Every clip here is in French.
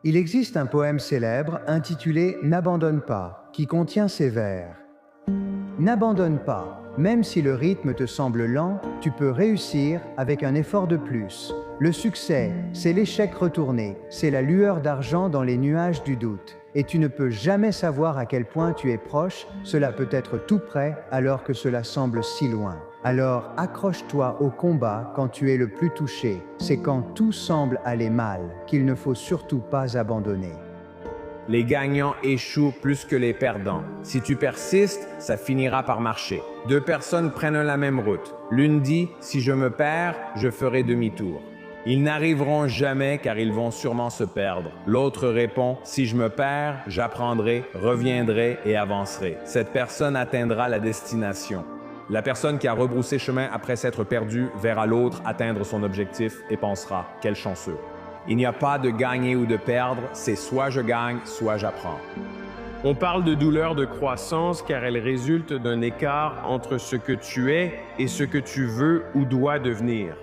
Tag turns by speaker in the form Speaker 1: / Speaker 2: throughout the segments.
Speaker 1: Il existe un poème célèbre intitulé « N'abandonne pas » qui contient ces vers. N'abandonne pas, même si le rythme te semble lent, tu peux réussir avec un effort de plus. Le succès, c'est l'échec retourné, c'est la lueur d'argent dans les nuages du doute. Et tu ne peux jamais savoir à quel point tu es proche, cela peut être tout près alors que cela semble si loin. Alors accroche-toi au combat quand tu es le plus touché. C'est quand tout semble aller mal qu'il ne faut surtout pas abandonner.
Speaker 2: Les gagnants échouent plus que les perdants. Si tu persistes, ça finira par marcher. Deux personnes prennent la même route. L'une dit « Si je me perds, je ferai demi-tour ». Ils n'arriveront jamais car ils vont sûrement se perdre. L'autre répond « Si je me perds, j'apprendrai, reviendrai et avancerai ». Cette personne atteindra la destination. La personne qui a rebroussé chemin après s'être perdue verra l'autre atteindre son objectif et pensera « Quel chanceux ». Il n'y a pas de gagner ou de perdre, c'est soit je gagne, soit j'apprends.
Speaker 3: On parle de douleur de croissance car elle résulte d'un écart entre ce que tu es et ce que tu veux ou dois devenir.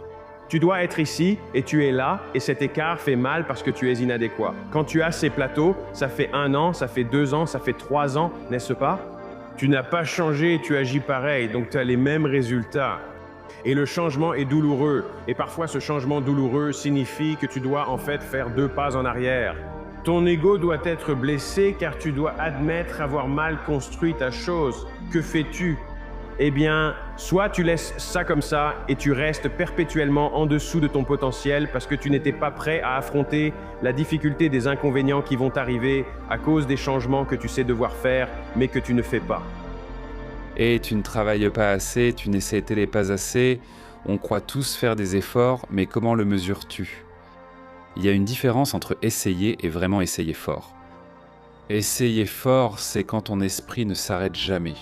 Speaker 3: Tu dois être ici et tu es là et cet écart fait mal parce que tu es inadéquat. Quand tu as ces plateaux, ça fait 1 an, ça fait 2 ans, ça fait 3 ans, n'est-ce pas? Tu n'as pas changé et tu agis pareil, donc tu as les mêmes résultats. Et le changement est douloureux. Et parfois, ce changement douloureux signifie que tu dois en fait faire 2 pas en arrière. Ton ego doit être blessé car tu dois admettre avoir mal construit ta chose. Que fais-tu? Eh bien, soit tu laisses ça comme ça et tu restes perpétuellement en dessous de ton potentiel parce que tu n'étais pas prêt à affronter la difficulté des inconvénients qui vont arriver à cause des changements que tu sais devoir faire mais que tu ne fais pas.
Speaker 4: Et tu ne travailles pas assez, tu n'essaies pas assez, on croit tous faire des efforts, mais comment le mesures-tu? Il y a une différence entre essayer et vraiment essayer fort. Essayer fort, c'est quand ton esprit ne s'arrête jamais.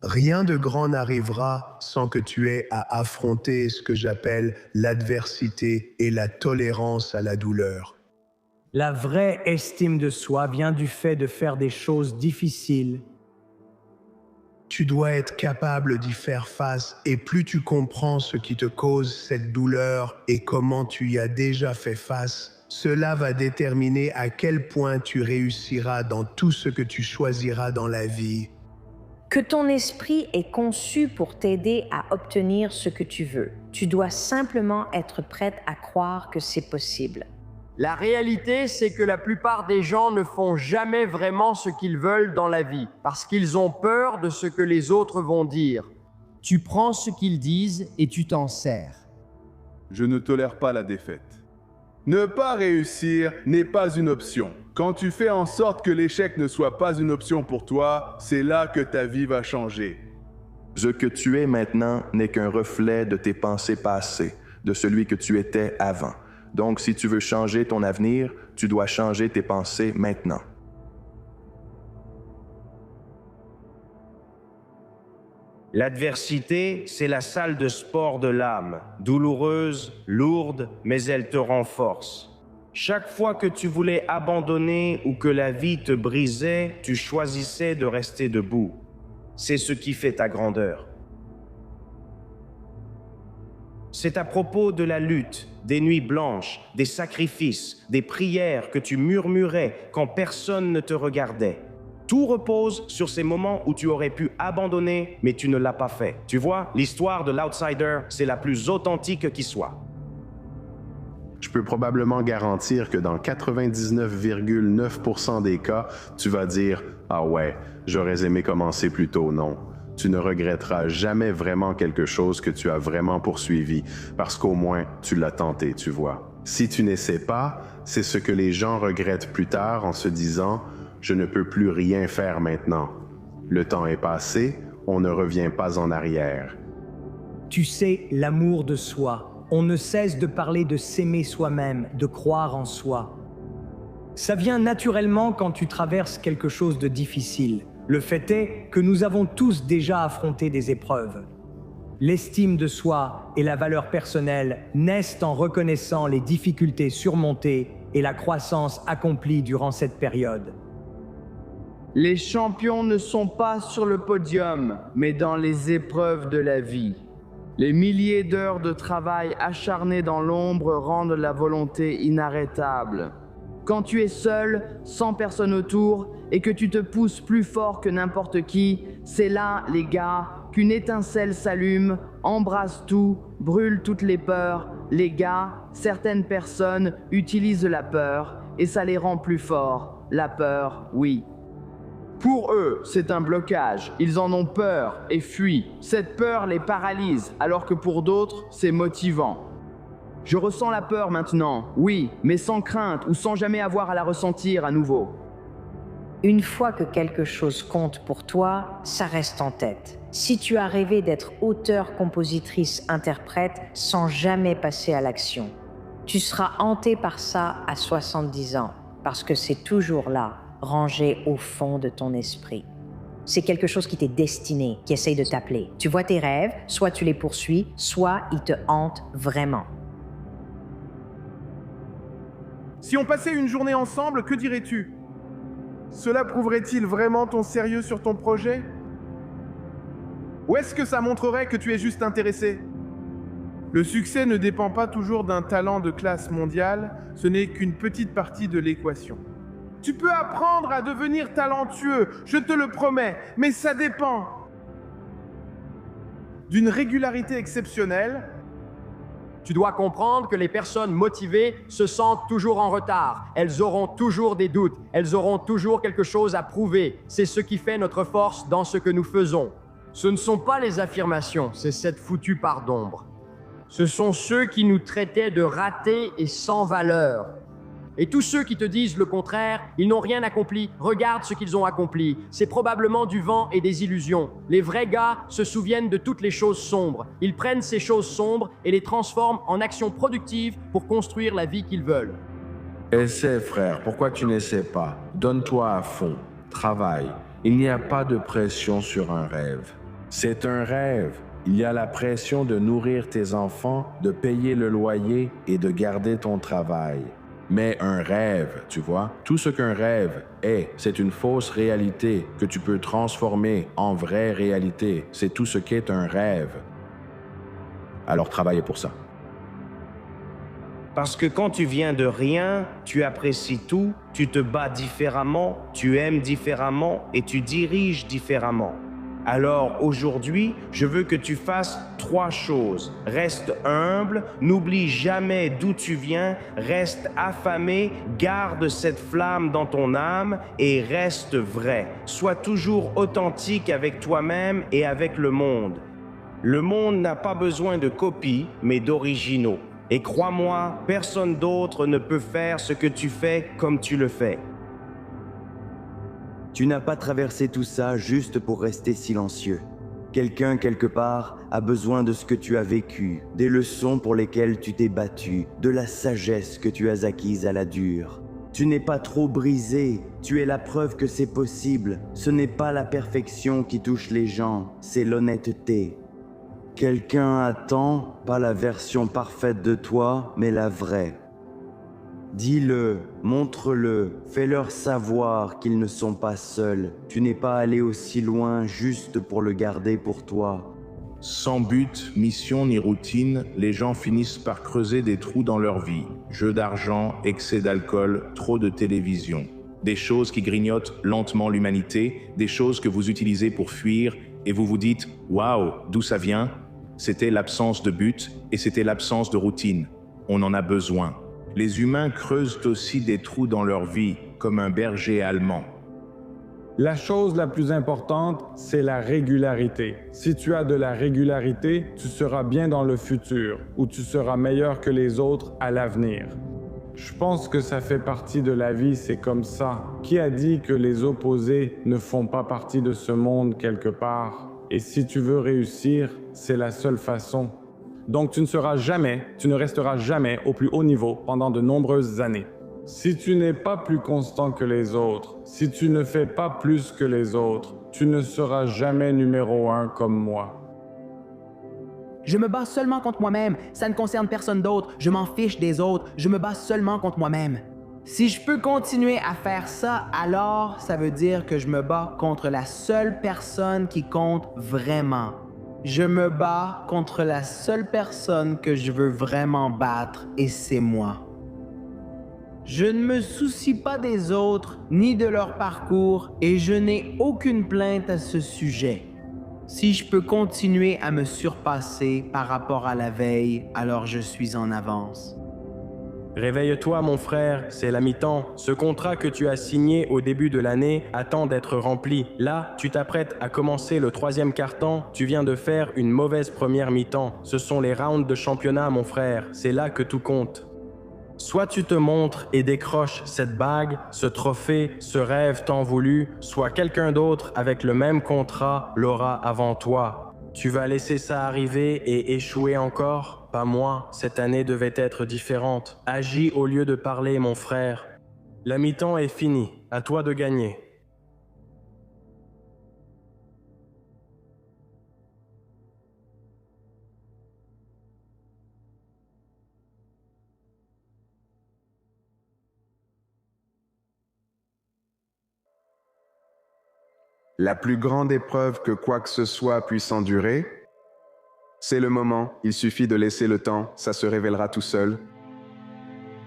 Speaker 5: Rien de grand n'arrivera sans que tu aies à affronter ce que j'appelle l'adversité et la tolérance à la douleur.
Speaker 6: La vraie estime de soi vient du fait de faire des choses difficiles.
Speaker 5: Tu dois être capable d'y faire face et plus tu comprends ce qui te cause cette douleur et comment tu y as déjà fait face, cela va déterminer à quel point tu réussiras dans tout ce que tu choisiras dans la vie.
Speaker 7: Que ton esprit est conçu pour t'aider à obtenir ce que tu veux. Tu dois simplement être prête à croire que c'est possible.
Speaker 8: La réalité, c'est que la plupart des gens ne font jamais vraiment ce qu'ils veulent dans la vie, parce qu'ils ont peur de ce que les autres vont dire.
Speaker 9: Tu prends ce qu'ils disent et tu t'en sers.
Speaker 10: Je ne tolère pas la défaite. Ne pas réussir n'est pas une option. Quand tu fais en sorte que l'échec ne soit pas une option pour toi, c'est là que ta vie va changer.
Speaker 11: Ce que tu es maintenant n'est qu'un reflet de tes pensées passées, de celui que tu étais avant. Donc, si tu veux changer ton avenir, tu dois changer tes pensées maintenant.
Speaker 12: L'adversité, c'est la salle de sport de l'âme, douloureuse, lourde, mais elle te renforce. Chaque fois que tu voulais abandonner ou que la vie te brisait, tu choisissais de rester debout. C'est ce qui fait ta grandeur. C'est à propos de la lutte, des nuits blanches, des sacrifices, des prières que tu murmurais quand personne ne te regardait. Tout repose sur ces moments où tu aurais pu abandonner, mais tu ne l'as pas fait. Tu vois, l'histoire de l'outsider, c'est la plus authentique qui soit.
Speaker 13: Je peux probablement garantir que dans 99,9% des cas, tu vas dire « Ah ouais, j'aurais aimé commencer plus tôt, non ». Tu ne regretteras jamais vraiment quelque chose que tu as vraiment poursuivi, parce qu'au moins, tu l'as tenté, tu vois. Si tu n'essaies pas, c'est ce que les gens regrettent plus tard en se disant « Je ne peux plus rien faire maintenant ». Le temps est passé, on ne revient pas en arrière.
Speaker 6: Tu sais, l'amour de soi. On ne cesse de parler de s'aimer soi-même, de croire en soi. Ça vient naturellement quand tu traverses quelque chose de difficile. Le fait est que nous avons tous déjà affronté des épreuves. L'estime de soi et la valeur personnelle naissent en reconnaissant les difficultés surmontées et la croissance accomplie durant cette période.
Speaker 14: Les champions ne sont pas sur le podium, mais dans les épreuves de la vie. Les milliers d'heures de travail acharné dans l'ombre rendent la volonté inarrêtable. Quand tu es seul, sans personne autour, et que tu te pousses plus fort que n'importe qui, c'est là, les gars, qu'une étincelle s'allume, embrasse tout, brûle toutes les peurs. Les gars, certaines personnes utilisent la peur, et ça les rend plus forts. La peur, oui. Pour eux, c'est un blocage. Ils en ont peur et fuient. Cette peur les paralyse, alors que pour d'autres, c'est motivant. Je ressens la peur maintenant, oui, mais sans crainte ou sans jamais avoir à la ressentir à nouveau.
Speaker 7: Une fois que quelque chose compte pour toi, ça reste en tête. Si tu as rêvé d'être auteur, compositrice, interprète sans jamais passer à l'action, tu seras hanté par ça à 70 ans, parce que c'est toujours là, rangé au fond de ton esprit. C'est quelque chose qui t'est destiné, qui essaye de t'appeler. Tu vois tes rêves, soit tu les poursuis, soit ils te hantent vraiment.
Speaker 15: Si on passait une journée ensemble, que dirais-tu? Cela prouverait-il vraiment ton sérieux sur ton projet? Ou est-ce que ça montrerait que tu es juste intéressé? Le succès ne dépend pas toujours d'un talent de classe mondiale, ce n'est qu'une petite partie de l'équation. Tu peux apprendre à devenir talentueux, je te le promets, mais ça dépend d'une régularité exceptionnelle.
Speaker 8: Tu dois comprendre que les personnes motivées se sentent toujours en retard. Elles auront toujours des doutes. Elles auront toujours quelque chose à prouver. C'est ce qui fait notre force dans ce que nous faisons. Ce ne sont pas les affirmations, c'est cette foutue part d'ombre. Ce sont ceux qui nous traitaient de ratés et sans valeur. Et tous ceux qui te disent le contraire, ils n'ont rien accompli. Regarde ce qu'ils ont accompli. C'est probablement du vent et des illusions. Les vrais gars se souviennent de toutes les choses sombres. Ils prennent ces choses sombres et les transforment en actions productives pour construire la vie qu'ils veulent.
Speaker 16: Essaie, frère. Pourquoi tu n'essaies pas? Donne-toi à fond. Travaille. Il n'y a pas de pression sur un rêve. C'est un rêve. Il y a la pression de nourrir tes enfants, de payer le loyer et de garder ton travail. Mais un rêve, tu vois, tout ce qu'un rêve est, c'est une fausse réalité que tu peux transformer en vraie réalité. C'est tout ce qu'est un rêve. Alors travaille pour ça.
Speaker 12: Parce que quand tu viens de rien, tu apprécies tout, tu te bats différemment, tu aimes différemment et tu diriges différemment. Alors aujourd'hui, je veux que tu fasses 3 choses. Reste humble, n'oublie jamais d'où tu viens, reste affamé, garde cette flamme dans ton âme et reste vrai. Sois toujours authentique avec toi-même et avec le monde. Le monde n'a pas besoin de copies, mais d'originaux. Et crois-moi, personne d'autre ne peut faire ce que tu fais comme tu le fais.
Speaker 17: Tu n'as pas traversé tout ça juste pour rester silencieux. Quelqu'un, quelque part, a besoin de ce que tu as vécu, des leçons pour lesquelles tu t'es battu, de la sagesse que tu as acquise à la dure. Tu n'es pas trop brisé, tu es la preuve que c'est possible. Ce n'est pas la perfection qui touche les gens, c'est l'honnêteté. Quelqu'un attend, pas la version parfaite de toi, mais la vraie. Dis-le, montre-le, fais-leur savoir qu'ils ne sont pas seuls. Tu n'es pas allé aussi loin juste pour le garder pour toi.
Speaker 16: Sans but, mission ni routine, les gens finissent par creuser des trous dans leur vie. Jeux d'argent, excès d'alcool, trop de télévision. Des choses qui grignotent lentement l'humanité, des choses que vous utilisez pour fuir et vous vous dites « Waouh, d'où ça vient ?» C'était l'absence de but et c'était l'absence de routine. On en a besoin. Les humains creusent aussi des trous dans leur vie, comme un berger allemand.
Speaker 3: La chose la plus importante, c'est la régularité. Si tu as de la régularité, tu seras bien dans le futur, ou tu seras meilleur que les autres à l'avenir. Je pense que ça fait partie de la vie, c'est comme ça. Qui a dit que les opposés ne font pas partie de ce monde quelque part? Et si tu veux réussir, c'est la seule façon. Donc tu ne resteras jamais au plus haut niveau pendant de nombreuses années. Si tu n'es pas plus constant que les autres, si tu ne fais pas plus que les autres, tu ne seras jamais numéro 1 comme moi.
Speaker 9: Je me bats seulement contre moi-même, ça ne concerne personne d'autre, je m'en fiche des autres, je me bats seulement contre moi-même.
Speaker 14: Si je peux continuer à faire ça, alors ça veut dire que je me bats contre la seule personne qui compte vraiment. Je me bats contre la seule personne que je veux vraiment battre, et c'est moi. Je ne me soucie pas des autres, ni de leur parcours, et je n'ai aucune plainte à ce sujet. Si je peux continuer à me surpasser par rapport à la veille, alors je suis en avance.
Speaker 3: Réveille-toi, mon frère, c'est la mi-temps. Ce contrat que tu as signé au début de l'année attend d'être rempli. Là, tu t'apprêtes à commencer le 3e quart-temps. Tu viens de faire une mauvaise première mi-temps. Ce sont les rounds de championnat, mon frère. C'est là que tout compte. Soit tu te montres et décroches cette bague, ce trophée, ce rêve tant voulu, soit quelqu'un d'autre avec le même contrat l'aura avant toi. Tu vas laisser ça arriver et échouer encore? Pas moi, cette année devait être différente. Agis au lieu de parler, mon frère. La mi-temps est finie, à toi de gagner.
Speaker 13: La plus grande épreuve que quoi que ce soit puisse endurer, c'est le moment, il suffit de laisser le temps, ça se révélera tout seul.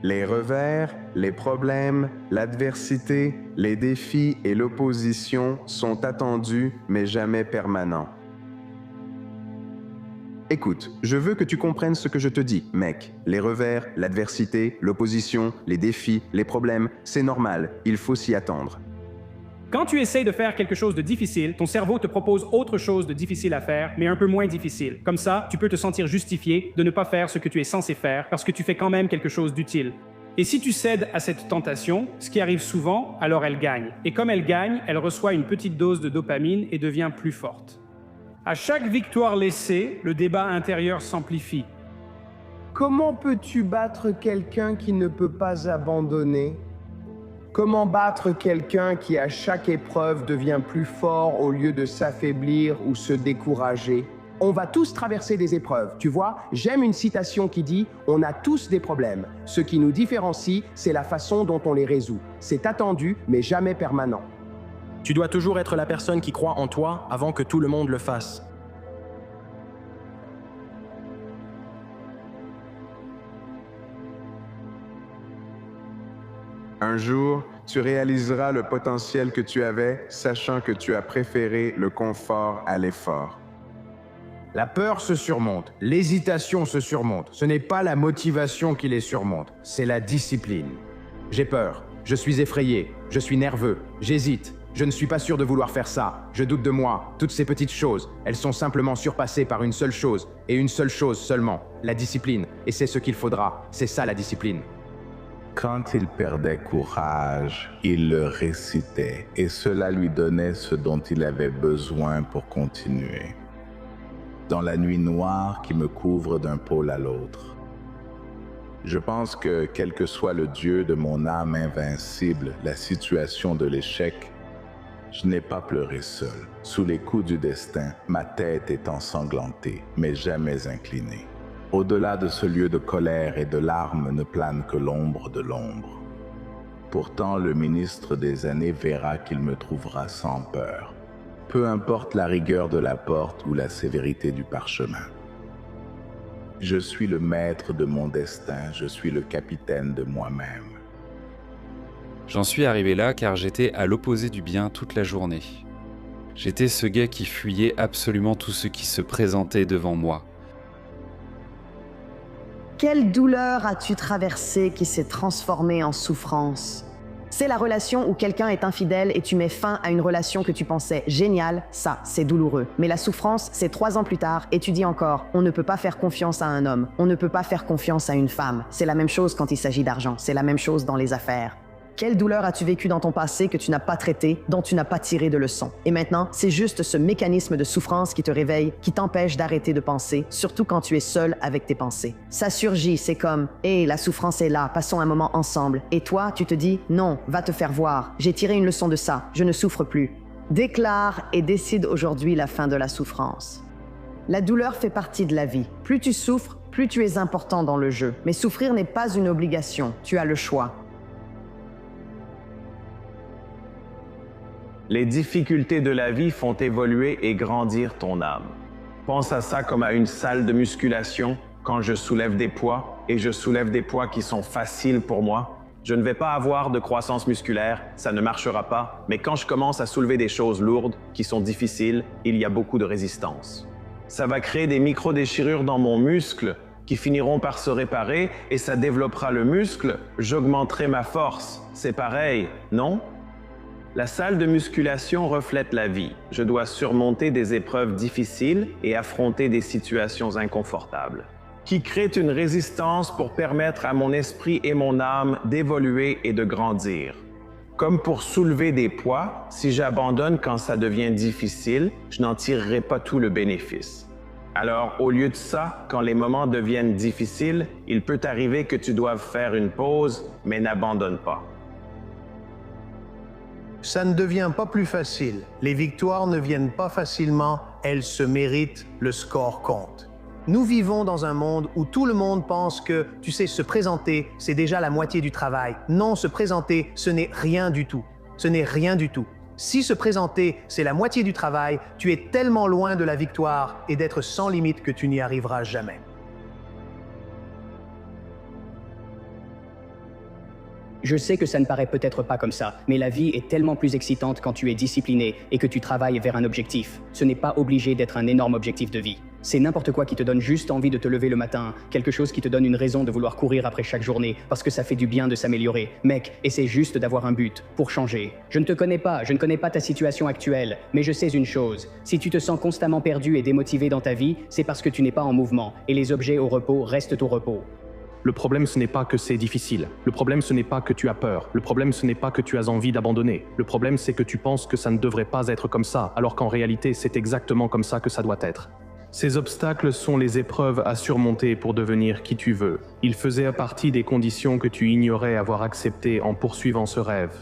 Speaker 13: Les revers, les problèmes, l'adversité, les défis et l'opposition sont attendus mais jamais permanents. Écoute, je veux que tu comprennes ce que je te dis, mec. Les revers, l'adversité, l'opposition, les défis, les problèmes, c'est normal, il faut s'y attendre.
Speaker 18: Quand tu essayes de faire quelque chose de difficile, ton cerveau te propose autre chose de difficile à faire, mais un peu moins difficile. Comme ça, tu peux te sentir justifié de ne pas faire ce que tu es censé faire parce que tu fais quand même quelque chose d'utile. Et si tu cèdes à cette tentation, ce qui arrive souvent, alors elle gagne. Et comme elle gagne, elle reçoit une petite dose de dopamine et devient plus forte. À chaque victoire laissée, le débat intérieur s'amplifie.
Speaker 14: Comment peux-tu battre quelqu'un qui ne peut pas abandonner? Comment battre quelqu'un qui à chaque épreuve devient plus fort au lieu de s'affaiblir ou se décourager? On va tous traverser des épreuves, tu vois. J'aime une citation qui dit « On a tous des problèmes. Ce qui nous différencie, c'est la façon dont on les résout. C'est attendu, mais jamais permanent. »
Speaker 3: Tu dois toujours être la personne qui croit en toi avant que tout le monde le fasse.
Speaker 13: Un jour, tu réaliseras le potentiel que tu avais, sachant que tu as préféré le confort à l'effort.
Speaker 8: La peur se surmonte, l'hésitation se surmonte. Ce n'est pas la motivation qui les surmonte, c'est la discipline. J'ai peur, je suis effrayé, je suis nerveux, j'hésite, je ne suis pas sûr de vouloir faire ça, je doute de moi. Toutes ces petites choses, elles sont simplement surpassées par une seule chose, et une seule chose seulement, la discipline. Et c'est ce qu'il faudra, c'est ça la discipline.
Speaker 16: Quand il perdait courage, il le récitait, et cela lui donnait ce dont il avait besoin pour continuer. Dans la nuit noire qui me couvre d'un pôle à l'autre. Je pense que, quel que soit le Dieu de mon âme invincible, la situation de l'échec, je n'ai pas pleuré seul. Sous les coups du destin, ma tête est ensanglantée, mais jamais inclinée. Au-delà de ce lieu de colère et de larmes ne plane que l'ombre de l'ombre. Pourtant, le ministre des années verra qu'il me trouvera sans peur. Peu importe la rigueur de la porte ou la sévérité du parchemin. Je suis le maître de mon destin, je suis le capitaine de moi-même.
Speaker 4: J'en suis arrivé là car j'étais à l'opposé du bien toute la journée. J'étais ce gars qui fuyait absolument tout ce qui se présentait devant moi.
Speaker 19: Quelle douleur as-tu traversée qui s'est transformée en souffrance? C'est la relation où quelqu'un est infidèle et tu mets fin à une relation que tu pensais géniale, ça, c'est douloureux. Mais la souffrance, c'est 3 ans plus tard et tu dis encore, on ne peut pas faire confiance à un homme, on ne peut pas faire confiance à une femme. C'est la même chose quand il s'agit d'argent, c'est la même chose dans les affaires. Quelle douleur as-tu vécu dans ton passé que tu n'as pas traité, dont tu n'as pas tiré de leçon? Et maintenant, c'est juste ce mécanisme de souffrance qui te réveille, qui t'empêche d'arrêter de penser, surtout quand tu es seul avec tes pensées. Ça surgit, c'est comme « Hé, la souffrance est là, passons un moment ensemble. » Et toi, tu te dis « Non, va te faire voir. J'ai tiré une leçon de ça, je ne souffre plus. » Déclare et décide aujourd'hui la fin de la souffrance. La douleur fait partie de la vie. Plus tu souffres, plus tu es important dans le jeu. Mais souffrir n'est pas une obligation, tu as le choix.
Speaker 2: Les difficultés de la vie font évoluer et grandir ton âme. Pense à ça comme à une salle de musculation quand je soulève des poids et je soulève des poids qui sont faciles pour moi. Je ne vais pas avoir de croissance musculaire, ça ne marchera pas, mais quand je commence à soulever des choses lourdes qui sont difficiles, il y a beaucoup de résistance. Ça va créer des micro-déchirures dans mon muscle qui finiront par se réparer et ça développera le muscle, j'augmenterai ma force. C'est pareil, non? La salle de musculation reflète la vie. Je dois surmonter des épreuves difficiles et affronter des situations inconfortables, qui créent une résistance pour permettre à mon esprit et mon âme d'évoluer et de grandir. Comme pour soulever des poids, si j'abandonne quand ça devient difficile, je n'en tirerai pas tout le bénéfice. Alors, au lieu de ça, quand les moments deviennent difficiles, il peut arriver que tu doives faire une pause, mais n'abandonne pas.
Speaker 5: Ça ne devient pas plus facile. Les victoires ne viennent pas facilement, elles se méritent, le score compte. Nous vivons dans un monde où tout le monde pense que, tu sais, se présenter, c'est déjà la moitié du travail. Non, se présenter, ce n'est rien du tout. Ce n'est rien du tout. Si se présenter, c'est la moitié du travail, tu es tellement loin de la victoire et d'être sans limite que tu n'y arriveras jamais.
Speaker 20: Je sais que ça ne paraît peut-être pas comme ça, mais la vie est tellement plus excitante quand tu es discipliné et que tu travailles vers un objectif. Ce n'est pas obligé d'être un énorme objectif de vie. C'est n'importe quoi qui te donne juste envie de te lever le matin, quelque chose qui te donne une raison de vouloir courir après chaque journée, parce que ça fait du bien de s'améliorer. Mec, essaie juste d'avoir un but, pour changer. Je ne te connais pas, je ne connais pas ta situation actuelle, mais je sais une chose. Si tu te sens constamment perdu et démotivé dans ta vie, c'est parce que tu n'es pas en mouvement, et les objets au repos restent au repos.
Speaker 21: Le problème, ce n'est pas que c'est difficile. Le problème, ce n'est pas que tu as peur. Le problème, ce n'est pas que tu as envie d'abandonner. Le problème, c'est que tu penses que ça ne devrait pas être comme ça, alors qu'en réalité, c'est exactement comme ça que ça doit être. Ces obstacles sont les épreuves à surmonter pour devenir qui tu veux. Ils faisaient partie des conditions que tu ignorais avoir acceptées en poursuivant ce rêve.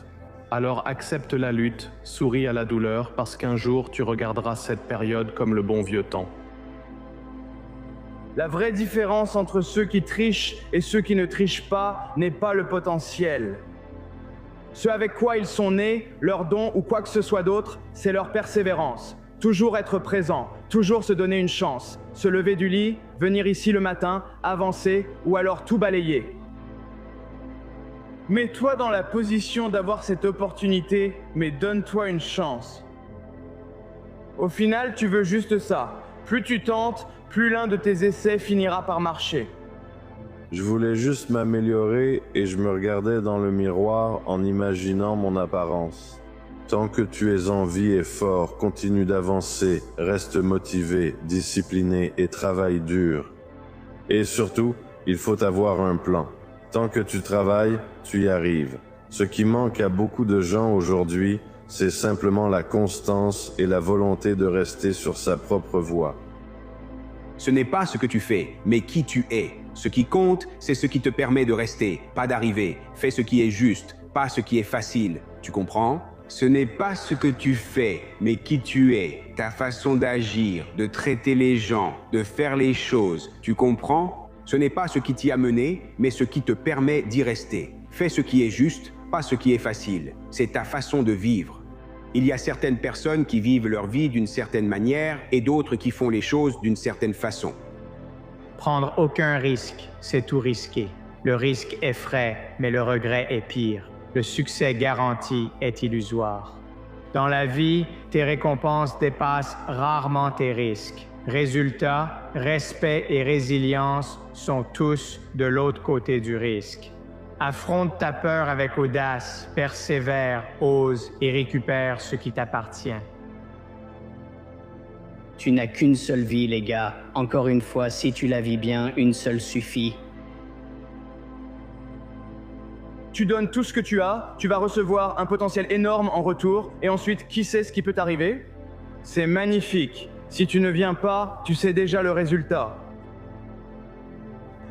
Speaker 21: Alors accepte la lutte, souris à la douleur, parce qu'un jour, tu regarderas cette période comme le bon vieux temps.
Speaker 14: La vraie différence entre ceux qui trichent et ceux qui ne trichent pas n'est pas le potentiel. Ce avec quoi ils sont nés, leur don ou quoi que ce soit d'autre, c'est leur persévérance. Toujours être présent, toujours se donner une chance, se lever du lit, venir ici le matin, avancer ou alors tout balayer. Mets-toi dans la position d'avoir cette opportunité, mais donne-toi une chance. Au final, tu veux juste ça. Plus tu tentes, plus l'un de tes essais finira par marcher.
Speaker 13: Je voulais juste m'améliorer et je me regardais dans le miroir en imaginant mon apparence. Tant que tu es en vie et fort, continue d'avancer, reste motivé, discipliné et travaille dur. Et surtout, il faut avoir un plan. Tant que tu travailles, tu y arrives. Ce qui manque à beaucoup de gens aujourd'hui, c'est simplement la constance et la volonté de rester sur sa propre voie.
Speaker 22: Ce n'est pas ce que tu fais, mais qui tu es. Ce qui compte, c'est ce qui te permet de rester, pas d'arriver. Fais ce qui est juste, pas ce qui est facile. Tu comprends? Ce n'est pas ce que tu fais, mais qui tu es. Ta façon d'agir, de traiter les gens, de faire les choses. Tu comprends? Ce n'est pas ce qui t'y a mené, mais ce qui te permet d'y rester. Fais ce qui est juste, pas ce qui est facile. C'est ta façon de vivre. Il y a certaines personnes qui vivent leur vie d'une certaine manière et d'autres qui font les choses d'une certaine façon.
Speaker 23: Prendre aucun risque, c'est tout risquer. Le risque effraie, mais le regret est pire. Le succès garanti est illusoire. Dans la vie, tes récompenses dépassent rarement tes risques. Résultat, respect et résilience sont tous de l'autre côté du risque. Affronte ta peur avec audace, persévère, ose et récupère ce qui t'appartient.
Speaker 20: Tu n'as qu'une seule vie, les gars. Encore une fois, si tu la vis bien, une seule suffit.
Speaker 14: Tu donnes tout ce que tu as, tu vas recevoir un potentiel énorme en retour, et ensuite, qui sait ce qui peut t'arriver? C'est magnifique. Si tu ne viens pas, tu sais déjà le résultat.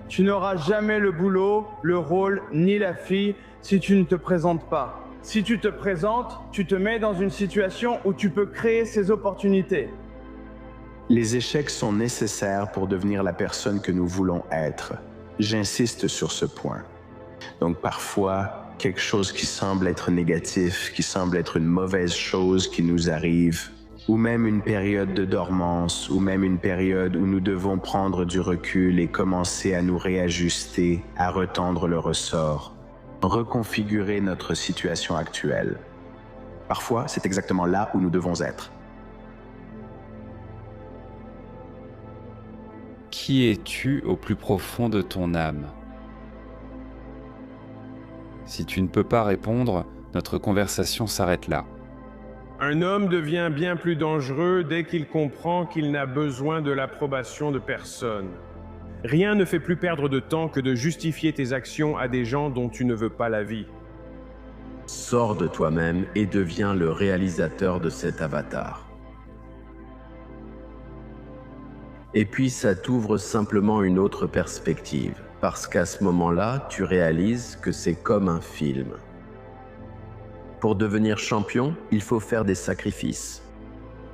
Speaker 14: Tu n'auras jamais le boulot, le rôle, ni la fille si tu ne te présentes pas. Si tu te présentes, tu te mets dans une situation où tu peux créer ces opportunités.
Speaker 13: Les échecs sont nécessaires pour devenir la personne que nous voulons être. J'insiste sur ce point. Donc parfois, quelque chose qui semble être négatif, qui semble être une mauvaise chose qui nous arrive, ou même une période de dormance, ou même une période où nous devons prendre du recul et commencer à nous réajuster, à retendre le ressort, reconfigurer notre situation actuelle. Parfois, c'est exactement là où nous devons être.
Speaker 4: Qui es-tu au plus profond de ton âme? Si tu ne peux pas répondre, notre conversation s'arrête là.
Speaker 3: Un homme devient bien plus dangereux dès qu'il comprend qu'il n'a besoin de l'approbation de personne. Rien ne fait plus perdre de temps que de justifier tes actions à des gens dont tu ne veux pas la vie.
Speaker 1: Sors de toi-même et deviens le réalisateur de cet avatar. Et puis ça t'ouvre simplement une autre perspective, parce qu'à ce moment-là, tu réalises que c'est comme un film. Pour devenir champion, il faut faire des sacrifices.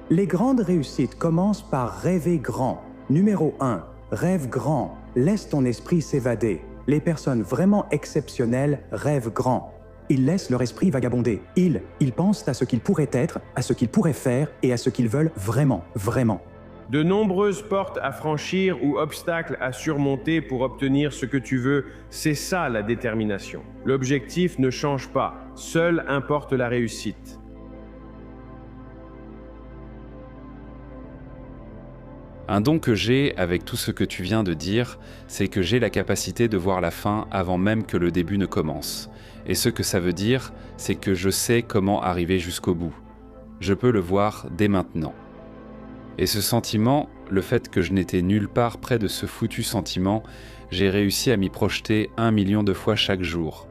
Speaker 10: Les grandes réussites commencent par rêver grand. Numéro 1, rêve grand. Laisse ton esprit s'évader. Les personnes vraiment exceptionnelles rêvent grand. Ils laissent leur esprit vagabonder. Ils pensent à ce qu'ils pourraient être, à ce qu'ils pourraient faire et à ce qu'ils veulent vraiment, vraiment.
Speaker 3: De nombreuses portes à franchir ou obstacles à surmonter pour obtenir ce que tu veux, c'est ça la détermination. L'objectif ne change pas, seule importe la réussite.
Speaker 4: Un don que j'ai avec tout ce que tu viens de dire, c'est que j'ai la capacité de voir la fin avant même que le début ne commence. Et ce que ça veut dire, c'est que je sais comment arriver jusqu'au bout. Je peux le voir dès maintenant. Et ce sentiment, le fait que je n'étais nulle part près de ce foutu sentiment, j'ai réussi à m'y projeter 1 million de fois chaque jour.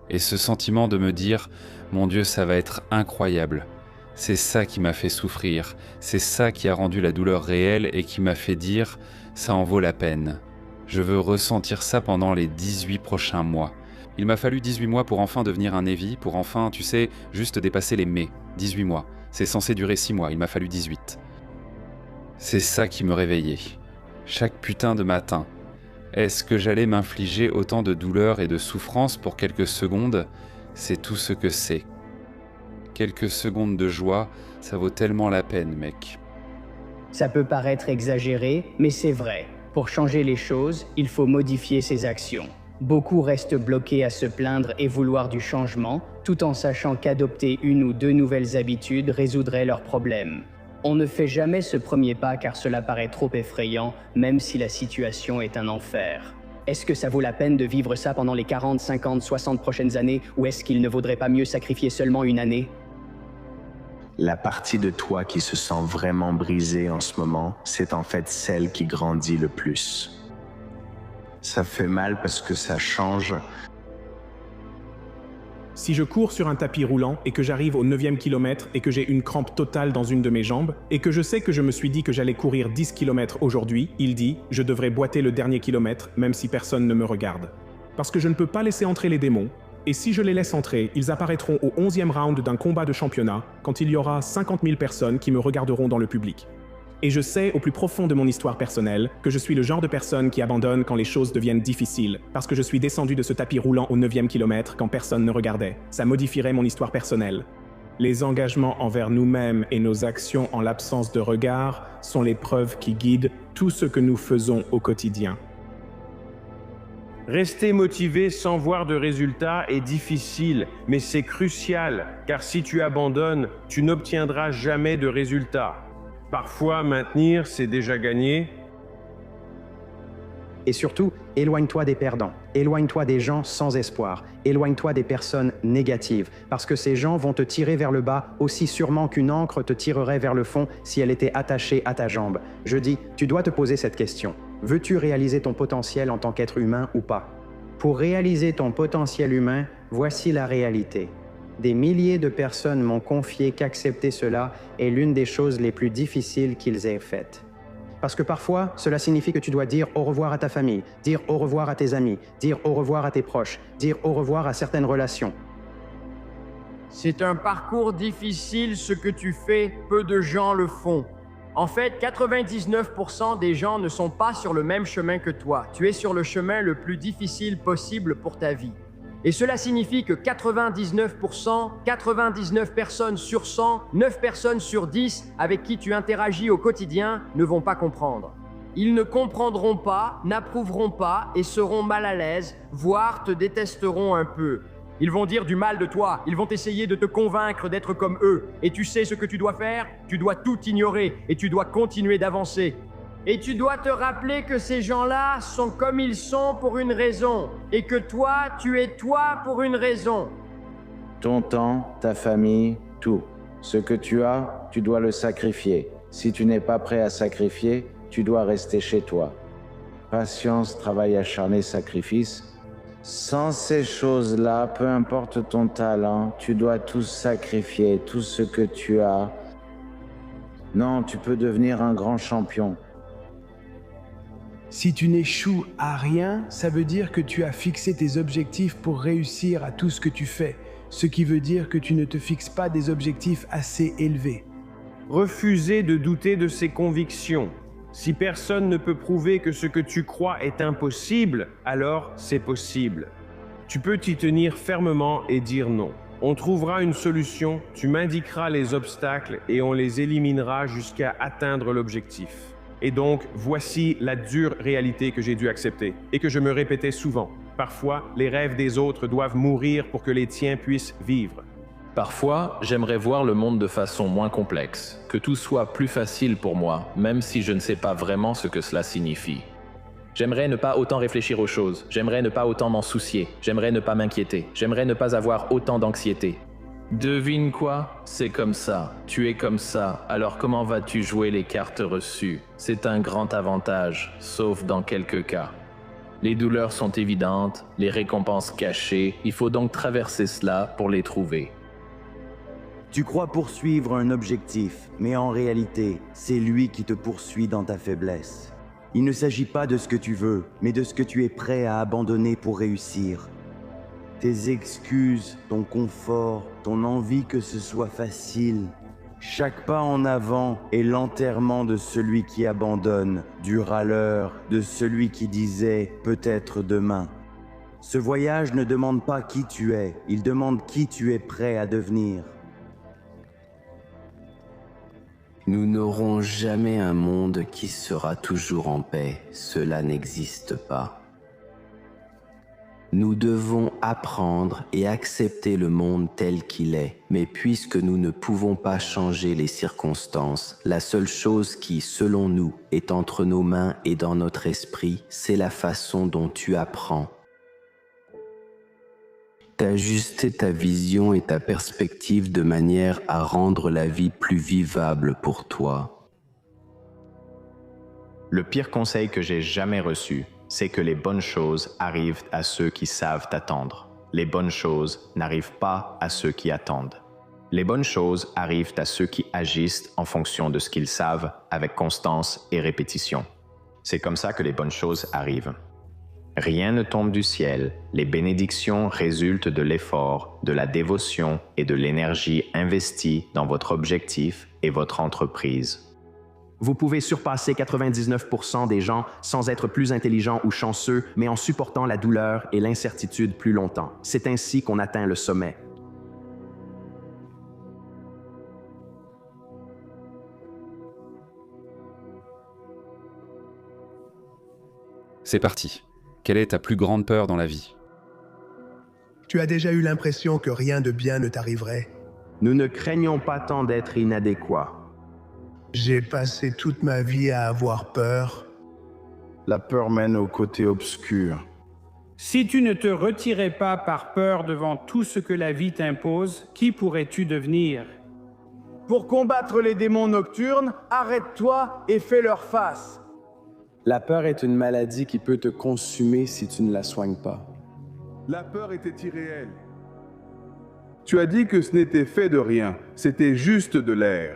Speaker 4: Et ce sentiment de me dire « Mon Dieu, ça va être incroyable », c'est ça qui m'a fait souffrir, c'est ça qui a rendu la douleur réelle et qui m'a fait dire « Ça en vaut la peine ». Je veux ressentir ça pendant les 18 prochains mois. Il m'a fallu 18 mois pour enfin devenir un Navy, pour enfin, tu sais, juste dépasser les mais. 18 mois. C'est censé durer 6 mois, il m'a fallu 18. C'est ça qui me réveillait. Chaque putain de matin. Est-ce que j'allais m'infliger autant de douleur et de souffrance pour quelques secondes? C'est tout ce que c'est. Quelques secondes de joie, ça vaut tellement la peine, mec.
Speaker 20: Ça peut paraître exagéré, mais c'est vrai. Pour changer les choses, il faut modifier ses actions. Beaucoup restent bloqués à se plaindre et vouloir du changement, tout en sachant qu'adopter 1 ou 2 nouvelles habitudes résoudrait leurs problèmes. On ne fait jamais ce premier pas car cela paraît trop effrayant, même si la situation est un enfer. Est-ce que ça vaut la peine de vivre ça pendant les 40, 50, 60 prochaines années, ou est-ce qu'il ne vaudrait pas mieux sacrifier seulement 1 année?
Speaker 13: La partie de toi qui se sent vraiment brisée en ce moment, c'est en fait celle qui grandit le plus. Ça fait mal parce que ça change.
Speaker 18: Si je cours sur un tapis roulant et que j'arrive au 9e kilomètre et que j'ai une crampe totale dans une de mes jambes, et que je sais que je me suis dit que j'allais courir 10 km aujourd'hui, il dit « Je devrais boiter le dernier kilomètre même si personne ne me regarde. » Parce que je ne peux pas laisser entrer les démons, et si je les laisse entrer, ils apparaîtront au 11e round d'un combat de championnat quand il y aura 50 000 personnes qui me regarderont dans le public. Et je sais au plus profond de mon histoire personnelle que je suis le genre de personne qui abandonne quand les choses deviennent difficiles, parce que je suis descendu de ce tapis roulant au 9e kilomètre quand personne ne regardait. Ça modifierait mon histoire personnelle. Les engagements envers nous-mêmes et nos actions en l'absence de regard sont les preuves qui guident tout ce que nous faisons au quotidien.
Speaker 3: Rester motivé sans voir de résultats est difficile, mais c'est crucial, car si tu abandonnes, tu n'obtiendras jamais de résultats. Parfois, maintenir, c'est déjà gagné.
Speaker 11: Et surtout, éloigne-toi des perdants, éloigne-toi des gens sans espoir, éloigne-toi des personnes négatives, parce que ces gens vont te tirer vers le bas aussi sûrement qu'une ancre te tirerait vers le fond si elle était attachée à ta jambe. Je dis, tu dois te poser cette question. Veux-tu réaliser ton potentiel en tant qu'être humain ou pas? Pour réaliser ton potentiel humain, voici la réalité. Des milliers de personnes m'ont confié qu'accepter cela est l'une des choses les plus difficiles qu'ils aient faites. Parce que parfois, cela signifie que tu dois dire au revoir à ta famille, dire au revoir à tes amis, dire au revoir à tes proches, dire au revoir à certaines relations.
Speaker 8: C'est un parcours difficile ce que tu fais, peu de gens le font. En fait, 99% des gens ne sont pas sur le même chemin que toi. Tu es sur le chemin le plus difficile possible pour ta vie. Et cela signifie que 99%, 99 personnes sur 100, 9 personnes sur 10 avec qui tu interagis au quotidien ne vont pas comprendre. Ils ne comprendront pas, n'approuveront pas et seront mal à l'aise, voire te détesteront un peu. Ils vont dire du mal de toi, ils vont essayer de te convaincre d'être comme eux. Et tu sais ce que tu dois faire? Tu dois tout ignorer et tu dois continuer d'avancer. Et tu dois te rappeler que ces gens-là sont comme ils sont pour une raison, et que toi, tu es toi pour une raison.
Speaker 6: Ton temps, ta famille, tout. Ce que tu as, tu dois le sacrifier. Si tu n'es pas prêt à sacrifier, tu dois rester chez toi. Patience, travail acharné, sacrifice. Sans ces choses-là, peu importe ton talent, tu dois tout sacrifier, tout ce que tu as. Non, tu peux devenir un grand champion.
Speaker 5: Si tu n'échoues à rien, ça veut dire que tu as fixé tes objectifs pour réussir à tout ce que tu fais, ce qui veut dire que tu ne te fixes pas des objectifs assez élevés.
Speaker 3: Refuser de douter de ses convictions. Si personne ne peut prouver que ce que tu crois est impossible, alors c'est possible. Tu peux t'y tenir fermement et dire non. On trouvera une solution, tu m'indiqueras les obstacles et on les éliminera jusqu'à atteindre l'objectif. Et donc, voici la dure réalité que j'ai dû accepter et que je me répétais souvent. Parfois, les rêves des autres doivent mourir pour que les tiens puissent vivre.
Speaker 7: Parfois, j'aimerais voir le monde de façon moins complexe, que tout soit plus facile pour moi, même si je ne sais pas vraiment ce que cela signifie. J'aimerais ne pas autant réfléchir aux choses, j'aimerais ne pas autant m'en soucier, j'aimerais ne pas m'inquiéter, j'aimerais ne pas avoir autant d'anxiété. Devine quoi? C'est comme ça, tu es comme ça, alors comment vas-tu jouer les cartes reçues? C'est un grand avantage, sauf dans quelques cas. Les douleurs sont évidentes, les récompenses cachées, il faut donc traverser cela pour les trouver.
Speaker 17: Tu crois poursuivre un objectif, mais en réalité, c'est lui qui te poursuit dans ta faiblesse. Il ne s'agit pas de ce que tu veux, mais de ce que tu es prêt à abandonner pour réussir. Tes excuses, ton confort, ton envie que ce soit facile. Chaque pas en avant est l'enterrement de celui qui abandonne, du râleur, de celui qui disait « peut-être demain ». Ce voyage ne demande pas qui tu es, il demande qui tu es prêt à devenir.
Speaker 1: Nous n'aurons jamais un monde qui sera toujours en paix, cela n'existe pas. Nous devons apprendre et accepter le monde tel qu'il est, mais puisque nous ne pouvons pas changer les circonstances, la seule chose qui, selon nous, est entre nos mains et dans notre esprit, c'est la façon dont tu apprends. T'ajuster ta vision et ta perspective de manière à rendre la vie plus vivable pour toi.
Speaker 15: Le pire conseil que j'ai jamais reçu, c'est que les bonnes choses arrivent à ceux qui savent attendre. Les bonnes choses n'arrivent pas à ceux qui attendent. Les bonnes choses arrivent à ceux qui agissent en fonction de ce qu'ils savent avec constance et répétition. C'est comme ça que les bonnes choses arrivent. Rien ne tombe du ciel, les bénédictions résultent de l'effort, de la dévotion et de l'énergie investie dans votre objectif et votre entreprise.
Speaker 12: Vous pouvez surpasser 99% des gens sans être plus intelligent ou chanceux, mais en supportant la douleur et l'incertitude plus longtemps. C'est ainsi qu'on atteint le sommet.
Speaker 4: C'est parti. Quelle est ta plus grande peur dans la vie?
Speaker 5: Tu as déjà eu l'impression que rien de bien ne t'arriverait?
Speaker 12: Nous ne craignons pas tant d'être inadéquats.
Speaker 5: J'ai passé toute ma vie à avoir peur.
Speaker 16: La peur mène au côté obscur.
Speaker 18: Si tu ne te retirais pas par peur devant tout ce que la vie t'impose, qui pourrais-tu devenir?
Speaker 14: Pour combattre les démons nocturnes, arrête-toi et fais-leur face.
Speaker 24: La peur est une maladie qui peut te consumer si tu ne la soignes pas.
Speaker 16: La peur était irréelle. Tu as dit que ce n'était fait de rien, c'était juste de l'air.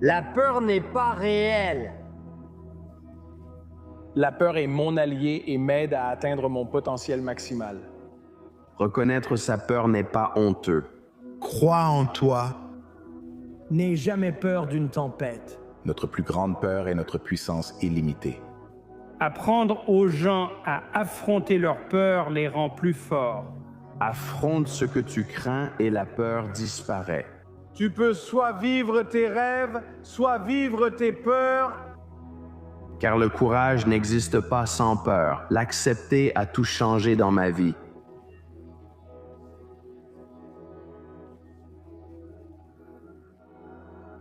Speaker 8: La peur n'est pas réelle.
Speaker 24: La peur est mon allié et m'aide à atteindre mon potentiel maximal.
Speaker 12: Reconnaître sa peur n'est pas honteux.
Speaker 5: Crois en toi.
Speaker 9: N'aie jamais peur d'une tempête.
Speaker 25: Notre plus grande peur est notre puissance illimitée.
Speaker 18: Apprendre aux gens à affronter leur peur les rend plus forts.
Speaker 16: Affronte ce que tu crains et la peur disparaît.
Speaker 14: Tu peux soit vivre tes rêves, soit vivre tes peurs.
Speaker 16: Car le courage n'existe pas sans peur. L'accepter a tout changé dans ma vie.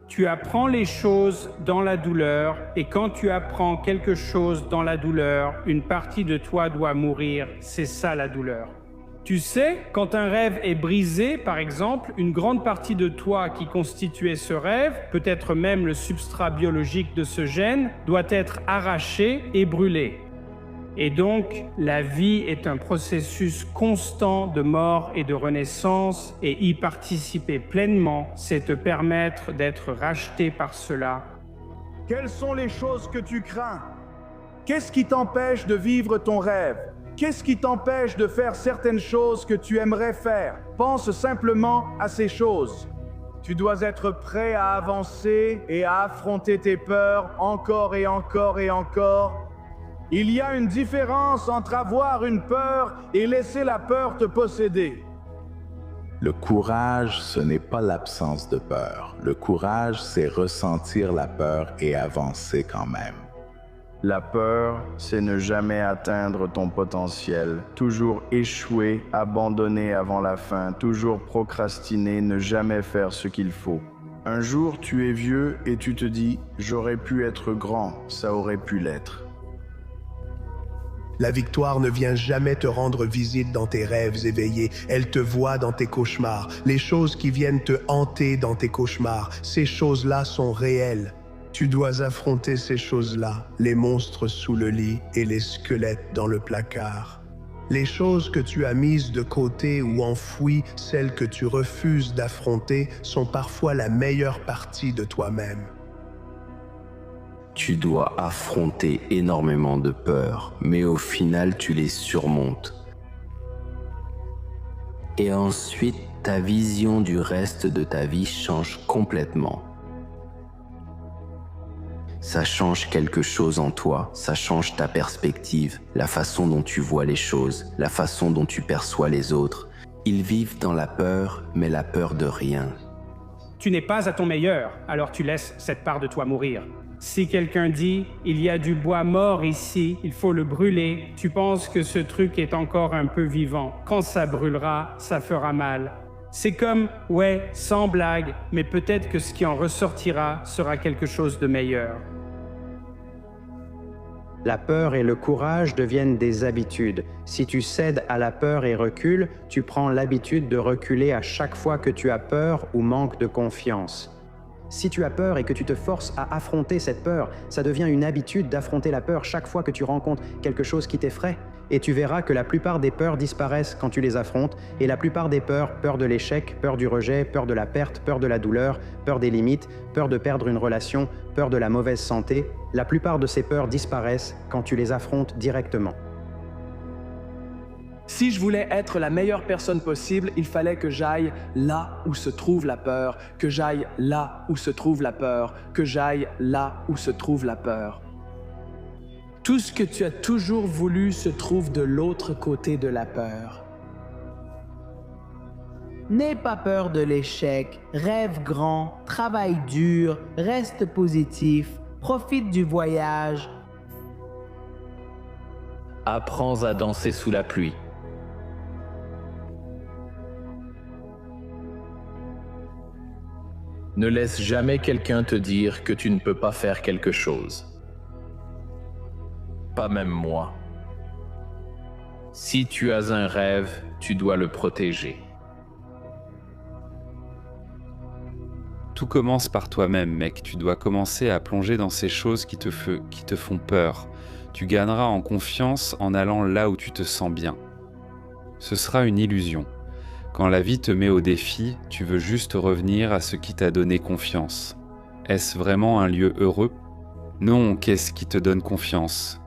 Speaker 18: Tu apprends les choses dans la douleur, et quand tu apprends quelque chose dans la douleur, une partie de toi doit mourir. C'est ça la douleur. Tu sais, quand un rêve est brisé, par exemple, une grande partie de toi qui constituait ce rêve, peut-être même le substrat biologique de ce gène, doit être arraché et brûlé. Et donc, la vie est un processus constant de mort et de renaissance, et y participer pleinement, c'est te permettre d'être racheté par cela.
Speaker 14: Quelles sont les choses que tu crains? Qu'est-ce qui t'empêche de vivre ton rêve? Qu'est-ce qui t'empêche de faire certaines choses que tu aimerais faire? Pense simplement à ces choses. Tu dois être prêt à avancer et à affronter tes peurs encore et encore et encore. Il y a une différence entre avoir une peur et laisser la peur te posséder.
Speaker 25: Le courage, ce n'est pas l'absence de peur. Le courage, c'est ressentir la peur et avancer quand même.
Speaker 14: La peur, c'est ne jamais atteindre ton potentiel, toujours échouer, abandonner avant la fin, toujours procrastiner, ne jamais faire ce qu'il faut. Un jour, tu es vieux et tu te dis « j'aurais pu être grand, ça aurait pu l'être ».
Speaker 5: La victoire ne vient jamais te rendre visite dans tes rêves éveillés, elle te voit dans tes cauchemars. Les choses qui viennent te hanter dans tes cauchemars, ces choses-là sont réelles. Tu dois affronter ces choses-là, les monstres sous le lit et les squelettes dans le placard. Les choses que tu as mises de côté ou enfouies, celles que tu refuses d'affronter, sont parfois la meilleure partie de toi-même.
Speaker 1: Tu dois affronter énormément de peurs, mais au final tu les surmontes. Et ensuite, ta vision du reste de ta vie change complètement. Ça change quelque chose en toi, ça change ta perspective, la façon dont tu vois les choses, la façon dont tu perçois les autres. Ils vivent dans la peur, mais la peur de rien.
Speaker 18: Tu n'es pas à ton meilleur, alors tu laisses cette part de toi mourir. Si quelqu'un dit « il y a du bois mort ici, il faut le brûler », tu penses que ce truc est encore un peu vivant. Quand ça brûlera, ça fera mal. C'est comme « ouais, sans blague, mais peut-être que ce qui en ressortira sera quelque chose de meilleur ».
Speaker 11: La peur et le courage deviennent des habitudes. Si tu cèdes à la peur et recules, tu prends l'habitude de reculer à chaque fois que tu as peur ou manques de confiance. Si tu as peur et que tu te forces à affronter cette peur, ça devient une habitude d'affronter la peur chaque fois que tu rencontres quelque chose qui t'effraie. Et tu verras que la plupart des peurs disparaissent quand tu les affrontes, et la plupart des peurs, peur de l'échec, peur du rejet, peur de la perte, peur de la douleur, peur des limites, peur de perdre une relation, peur de la mauvaise santé, la plupart de ces peurs disparaissent quand tu les affrontes directement.
Speaker 2: Si je voulais être la meilleure personne possible, il fallait que j'aille là où se trouve la peur, que j'aille là où se trouve la peur, que j'aille là où se trouve la peur. Tout ce que tu as toujours voulu se trouve de l'autre côté de la peur.
Speaker 19: N'aie pas peur de l'échec, rêve grand, travaille dur, reste positif, profite du voyage.
Speaker 7: Apprends à danser sous la pluie. Ne laisse jamais quelqu'un te dire que tu ne peux pas faire quelque chose. Pas même moi. Si tu as un rêve, tu dois le protéger.
Speaker 4: Tout commence par toi-même, mec. Tu dois commencer à plonger dans ces choses qui te font peur. Tu gagneras en confiance en allant là où tu te sens bien. Ce sera une illusion. Quand la vie te met au défi, tu veux juste revenir à ce qui t'a donné confiance. Est-ce vraiment un lieu heureux? Non, qu'est-ce qui te donne confiance?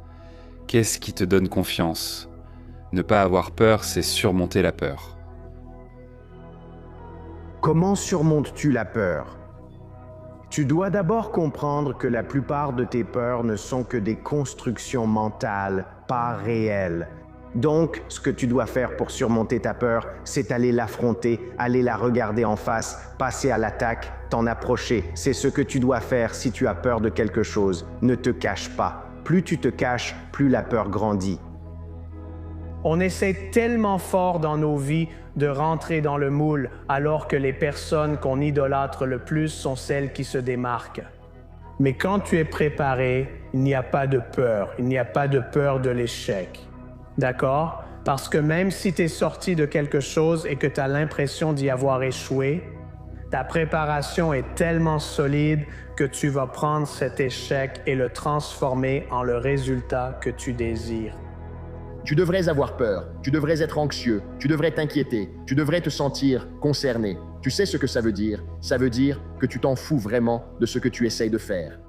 Speaker 4: Qu'est-ce qui te donne confiance? Ne pas avoir peur, c'est surmonter la peur.
Speaker 12: Comment surmontes-tu la peur? Tu dois d'abord comprendre que la plupart de tes peurs ne sont que des constructions mentales, pas réelles. Donc, ce que tu dois faire pour surmonter ta peur, c'est aller l'affronter, aller la regarder en face, passer à l'attaque, t'en approcher. C'est ce que tu dois faire si tu as peur de quelque chose. Ne te cache pas. Plus tu te caches, plus la peur grandit.
Speaker 5: On essaie tellement fort dans nos vies de rentrer dans le moule, alors que les personnes qu'on idolâtre le plus sont celles qui se démarquent. Mais quand tu es préparé, il n'y a pas de peur. Il n'y a pas de peur de l'échec. D'accord? Parce que même si tu es sorti de quelque chose et que tu as l'impression d'y avoir échoué, ta préparation est tellement solide que tu vas prendre cet échec et le transformer en le résultat que tu désires.
Speaker 10: Tu devrais avoir peur, tu devrais être anxieux, tu devrais t'inquiéter, tu devrais te sentir concerné. Tu sais ce que ça veut dire? Ça veut dire que tu t'en fous vraiment de ce que tu essayes de faire.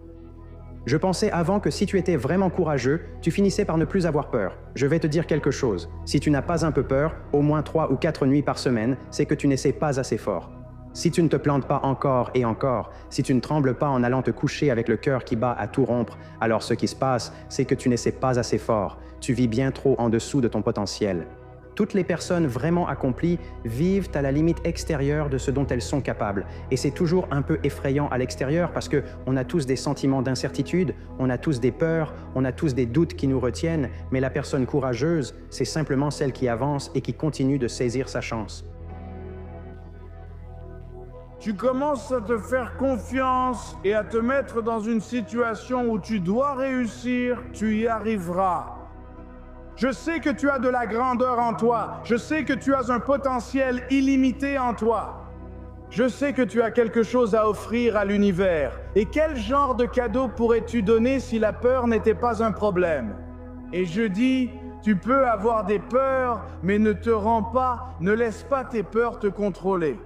Speaker 11: Je pensais avant que si tu étais vraiment courageux, tu finissais par ne plus avoir peur. Je vais te dire quelque chose. Si tu n'as pas un peu peur, au moins 3 ou 4 nuits par semaine, c'est que tu n'essaies pas assez fort. Si tu ne te plantes pas encore et encore, si tu ne trembles pas en allant te coucher avec le cœur qui bat à tout rompre, alors ce qui se passe, c'est que tu n'essaies pas assez fort. Tu vis bien trop en dessous de ton potentiel. Toutes les personnes vraiment accomplies vivent à la limite extérieure de ce dont elles sont capables. Et c'est toujours un peu effrayant à l'extérieur parce qu'on a tous des sentiments d'incertitude, on a tous des peurs, on a tous des doutes qui nous retiennent, mais la personne courageuse, c'est simplement celle qui avance et qui continue de saisir sa chance.
Speaker 16: Tu commences à te faire confiance et à te mettre dans une situation où tu dois réussir, tu y arriveras. Je sais que tu as de la grandeur en toi. Je sais que tu as un potentiel illimité en toi. Je sais que tu as quelque chose à offrir à l'univers. Et quel genre de cadeau pourrais-tu donner si la peur n'était pas un problème? Et je dis, tu peux avoir des peurs, mais ne te rends pas, ne laisse pas tes peurs te contrôler.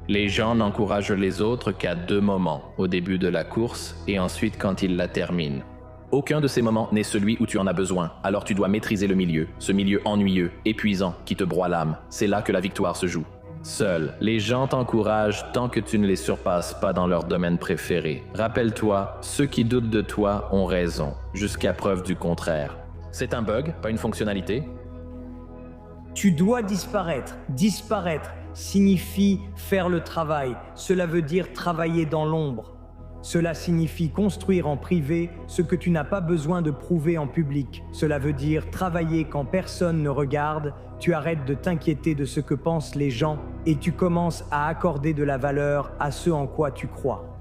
Speaker 7: Les gens n'encouragent les autres qu'à 2 moments, au début de la course et ensuite quand ils la terminent. Aucun de ces moments n'est celui où tu en as besoin, alors tu dois maîtriser le milieu, ce milieu ennuyeux, épuisant, qui te broie l'âme. C'est là que la victoire se joue. Seul, les gens t'encouragent tant que tu ne les surpasses pas dans leur domaine préféré. Rappelle-toi, ceux qui doutent de toi ont raison, jusqu'à preuve du contraire. C'est un bug, pas une fonctionnalité.
Speaker 20: Tu dois disparaître. Disparaître signifie faire le travail. Cela veut dire travailler dans l'ombre. Cela signifie construire en privé ce que tu n'as pas besoin de prouver en public. Cela veut dire travailler quand personne ne regarde, tu arrêtes de t'inquiéter de ce que pensent les gens et tu commences à accorder de la valeur à ce en quoi tu crois.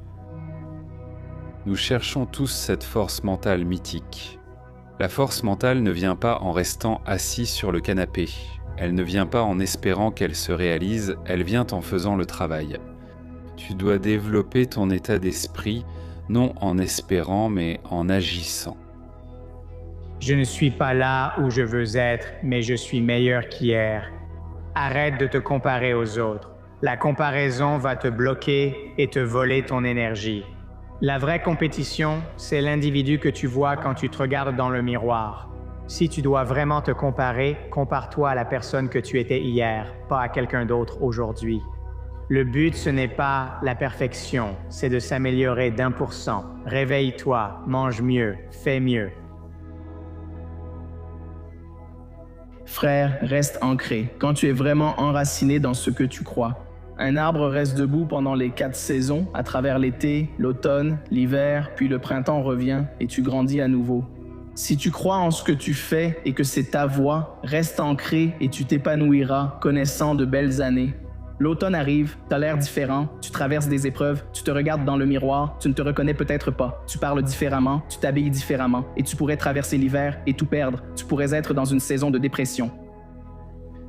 Speaker 4: Nous cherchons tous cette force mentale mythique. La force mentale ne vient pas en restant assis sur le canapé. Elle ne vient pas en espérant qu'elle se réalise, elle vient en faisant le travail. Tu dois développer ton état d'esprit, non en espérant, mais en agissant.
Speaker 21: Je ne suis pas là où je veux être, mais je suis meilleur qu'hier. Arrête de te comparer aux autres. La comparaison va te bloquer et te voler ton énergie. La vraie compétition, c'est l'individu que tu vois quand tu te regardes dans le miroir. Si tu dois vraiment te comparer, compare-toi à la personne que tu étais hier, pas à quelqu'un d'autre aujourd'hui. Le but, ce n'est pas la perfection, c'est de s'améliorer d'1%. Réveille-toi, mange mieux, fais mieux.
Speaker 14: Frère, reste ancré. Quand tu es vraiment enraciné dans ce que tu crois. Un arbre reste debout pendant les 4 saisons, à travers l'été, l'automne, l'hiver, puis le printemps revient et tu grandis à nouveau. Si tu crois en ce que tu fais et que c'est ta voie, reste ancré et tu t'épanouiras, connaissant de belles années. L'automne arrive, t'as l'air différent, tu traverses des épreuves, tu te regardes dans le miroir, tu ne te reconnais peut-être pas, tu parles différemment, tu t'habilles différemment, et tu pourrais traverser l'hiver et tout perdre, tu pourrais être dans une saison de dépression.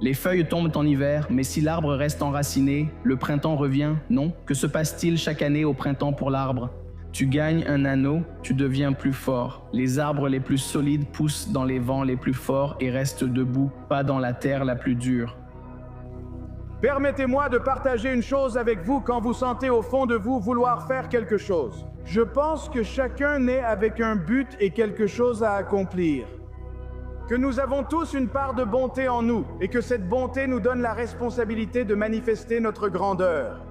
Speaker 14: Les feuilles tombent en hiver, mais si l'arbre reste enraciné, le printemps revient, non? Que se passe-t-il chaque année au printemps pour l'arbre? Tu gagnes un anneau, tu deviens plus fort. Les arbres les plus solides poussent dans les vents les plus forts et restent debout, pas dans la terre la plus dure.
Speaker 16: Permettez-moi de partager une chose avec vous quand vous sentez au fond de vous vouloir faire quelque chose. Je pense que chacun naît avec un but et quelque chose à accomplir. Que nous avons tous une part de bonté en nous et que cette bonté nous donne la responsabilité de manifester notre grandeur.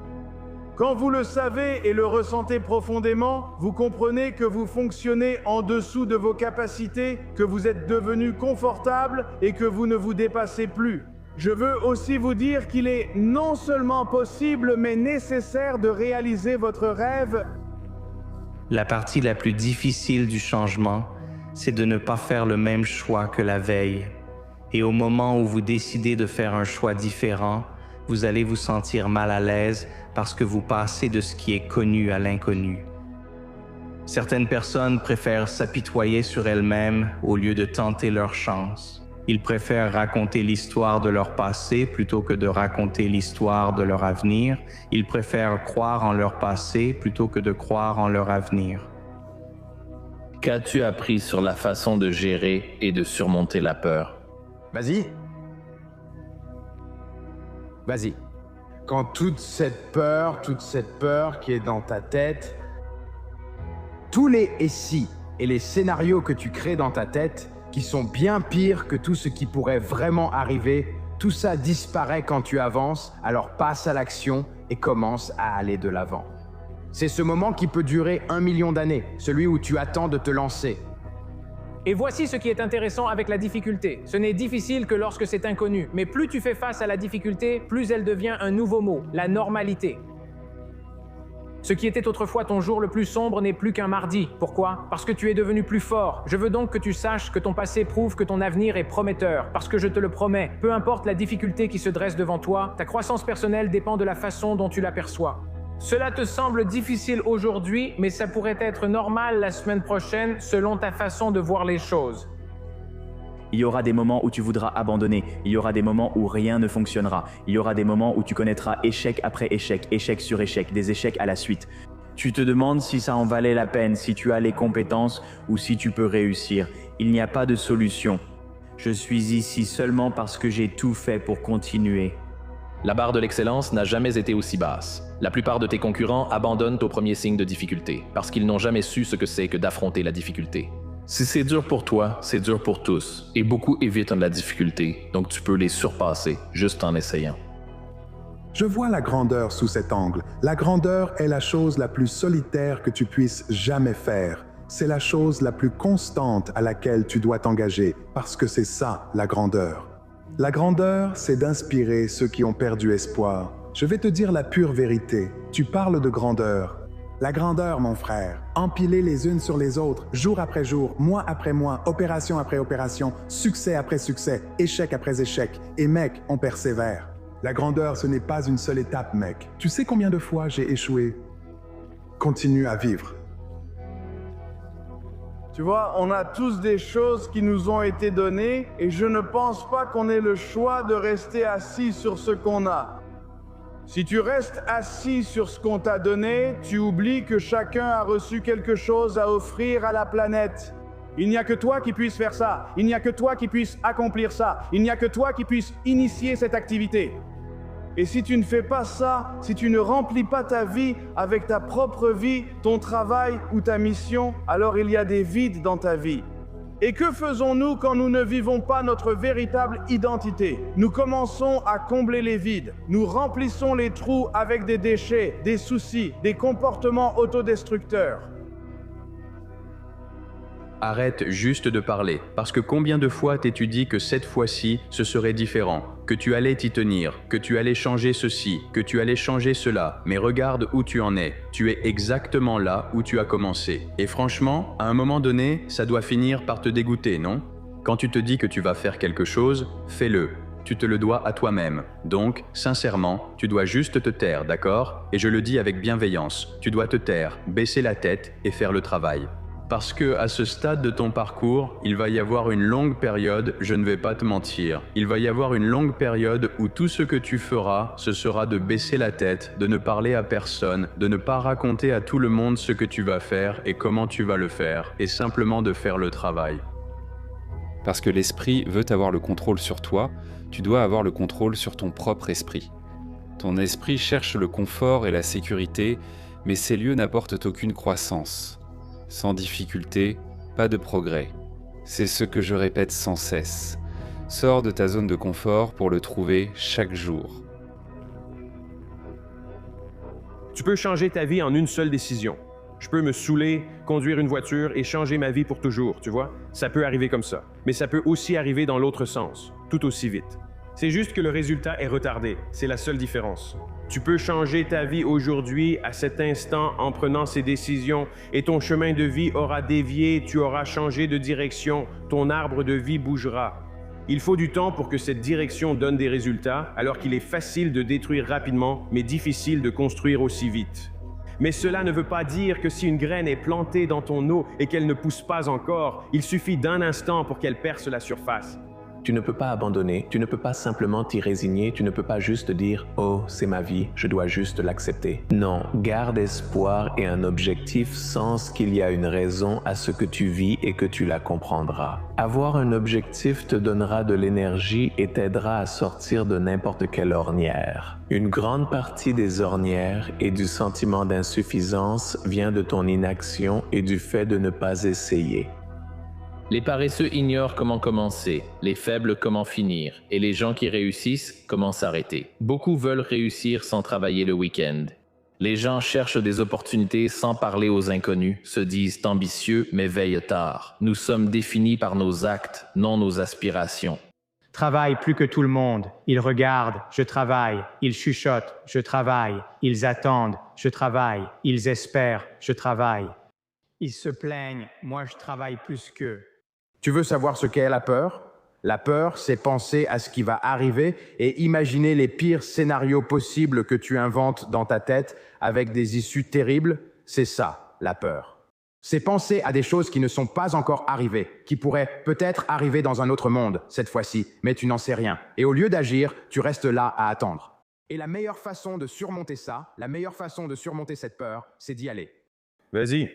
Speaker 3: Quand vous le savez et le ressentez profondément, vous comprenez que vous fonctionnez en dessous de vos capacités, que vous êtes devenu confortable et que vous ne vous dépassez plus. Je veux aussi vous dire qu'il est non seulement possible, mais nécessaire de réaliser votre rêve.
Speaker 6: La partie la plus difficile du changement, c'est de ne pas faire le même choix que la veille. Et au moment où vous décidez de faire un choix différent, vous allez vous sentir mal à l'aise parce que vous passez de ce qui est connu à l'inconnu. Certaines personnes préfèrent s'apitoyer sur elles-mêmes au lieu de tenter leur chance. Ils préfèrent raconter l'histoire de leur passé plutôt que de raconter l'histoire de leur avenir. Ils préfèrent croire en leur passé plutôt que de croire en leur avenir.
Speaker 7: Qu'as-tu appris sur la façon de gérer et de surmonter la peur?
Speaker 13: Vas-y. Vas-y. Quand toute cette peur qui est dans ta tête, tous les « et si » et les scénarios que tu crées dans ta tête, qui sont bien pires que tout ce qui pourrait vraiment arriver, tout ça disparaît quand tu avances, alors passe à l'action et commence à aller de l'avant. C'est ce moment qui peut durer 1 million d'années, celui où tu attends de te lancer.
Speaker 22: Et voici ce qui est intéressant avec la difficulté. Ce n'est difficile que lorsque c'est inconnu, mais plus tu fais face à la difficulté, plus elle devient un nouveau mot, la normalité. Ce qui était autrefois ton jour le plus sombre n'est plus qu'un mardi. Pourquoi? Parce que tu es devenu plus fort. Je veux donc que tu saches que ton passé prouve que ton avenir est prometteur, parce que je te le promets. Peu importe la difficulté qui se dresse devant toi, ta croissance personnelle dépend de la façon dont tu l'aperçois. Cela te semble difficile aujourd'hui, mais ça pourrait être normal la semaine prochaine selon ta façon de voir les choses.
Speaker 23: Il y aura des moments où tu voudras abandonner, il y aura des moments où rien ne fonctionnera, il y aura des moments où tu connaîtras échec après échec, échec sur échec, des échecs à la suite. Tu te demandes si ça en valait la peine, si tu as les compétences ou si tu peux réussir. Il n'y a pas de solution. Je suis ici seulement parce que j'ai tout fait pour continuer.
Speaker 7: La barre de l'excellence n'a jamais été aussi basse. La plupart de tes concurrents abandonnent au premier signe de difficulté, parce qu'ils n'ont jamais su ce que c'est que d'affronter la difficulté. Si c'est dur pour toi, c'est dur pour tous, et beaucoup évitent la difficulté, donc tu peux les surpasser juste en essayant.
Speaker 26: Je vois la grandeur sous cet angle. La grandeur est la chose la plus solitaire que tu puisses jamais faire. C'est la chose la plus constante à laquelle tu dois t'engager, parce que c'est ça, la grandeur. La grandeur, c'est d'inspirer ceux qui ont perdu espoir. Je vais te dire la pure vérité. Tu parles de grandeur. La grandeur, mon frère, empilées les unes sur les autres, jour après jour, mois après mois, opération après opération, succès après succès, échec après échec. Et mec, on persévère. La grandeur, ce n'est pas une seule étape, mec. Tu sais combien de fois j'ai échoué? Continue à vivre.
Speaker 3: Tu vois, on a tous des choses qui nous ont été données et je ne pense pas qu'on ait le choix de rester assis sur ce qu'on a. Si tu restes assis sur ce qu'on t'a donné, tu oublies que chacun a reçu quelque chose à offrir à la planète. Il n'y a que toi qui puisse faire ça. Il n'y a que toi qui puisse accomplir ça. Il n'y a que toi qui puisse initier cette activité. Et si tu ne fais pas ça, si tu ne remplis pas ta vie avec ta propre vie, ton travail ou ta mission, alors il y a des vides dans ta vie. Et que faisons-nous quand nous ne vivons pas notre véritable identité? Nous commençons à combler les vides. Nous remplissons les trous avec des déchets, des soucis, des comportements autodestructeurs.
Speaker 27: Arrête juste de parler, parce que combien de fois t'es-tu dit que cette fois-ci, ce serait différent, que tu allais t'y tenir, que tu allais changer ceci, que tu allais changer cela, mais regarde où tu en es. Tu es exactement là où tu as commencé. Et franchement, à un moment donné, ça doit finir par te dégoûter, non? Quand tu te dis que tu vas faire quelque chose, fais-le. Tu te le dois à toi-même. Donc, sincèrement, tu dois juste te taire, d'accord? Et je le dis avec bienveillance. Tu dois te taire, baisser la tête et faire le travail. Parce que à ce stade de ton parcours, il va y avoir une longue période, je ne vais pas te mentir, il va y avoir une longue période où tout ce que tu feras, ce sera de baisser la tête, de ne parler à personne, de ne pas raconter à tout le monde ce que tu vas faire et comment tu vas le faire, et simplement de faire le travail.
Speaker 4: Parce que l'esprit veut avoir le contrôle sur toi, tu dois avoir le contrôle sur ton propre esprit. Ton esprit cherche le confort et la sécurité, mais ces lieux n'apportent aucune croissance. Sans difficulté, pas de progrès. C'est ce que je répète sans cesse. Sors de ta zone de confort pour le trouver chaque jour.
Speaker 1: Tu peux changer ta vie en une seule décision. Je peux me saouler, conduire une voiture et changer ma vie pour toujours, tu vois? Ça peut arriver comme ça. Mais ça peut aussi arriver dans l'autre sens, tout aussi vite. C'est juste que le résultat est retardé, c'est la seule différence. Tu peux changer ta vie aujourd'hui, à cet instant, en prenant ces décisions, et ton chemin de vie aura dévié, tu auras changé de direction, ton arbre de vie bougera. Il faut du temps pour que cette direction donne des résultats, alors qu'il est facile de détruire rapidement, mais difficile de construire aussi vite. Mais cela ne veut pas dire que si une graine est plantée dans ton eau et qu'elle ne pousse pas encore, il suffit d'un instant pour qu'elle perce la surface.
Speaker 7: Tu ne peux pas abandonner, tu ne peux pas simplement t'y résigner, tu ne peux pas juste dire « Oh, c'est ma vie, je dois juste l'accepter ». Non, garde espoir et un objectif sens qu'il y a une raison à ce que tu vis et que tu la comprendras. Avoir un objectif te donnera de l'énergie et t'aidera à sortir de n'importe quelle ornière. Une grande partie des ornières et du sentiment d'insuffisance vient de ton inaction et du fait de ne pas essayer. Les paresseux ignorent comment commencer, les faibles comment finir, et les gens qui réussissent comment s'arrêter. Beaucoup veulent réussir sans travailler le week-end. Les gens cherchent des opportunités sans parler aux inconnus, se disent ambitieux mais veillent tard. Nous sommes définis par nos actes, non nos aspirations.
Speaker 21: Travaillent plus que tout le monde. Ils regardent, je travaille. Ils chuchotent, je travaille. Ils attendent, je travaille. Ils espèrent, je travaille. Ils se plaignent, moi je travaille plus qu'eux.
Speaker 13: Tu veux savoir ce qu'est la peur? La peur, c'est penser à ce qui va arriver et imaginer les pires scénarios possibles que tu inventes dans ta tête avec des issues terribles. C'est ça, la peur. C'est penser à des choses qui ne sont pas encore arrivées, qui pourraient peut-être arriver dans un autre monde, cette fois-ci, mais tu n'en sais rien. Et au lieu d'agir, tu restes là à attendre. Et la meilleure façon de surmonter ça, la meilleure façon de surmonter cette peur, c'est d'y aller.
Speaker 1: Vas-y.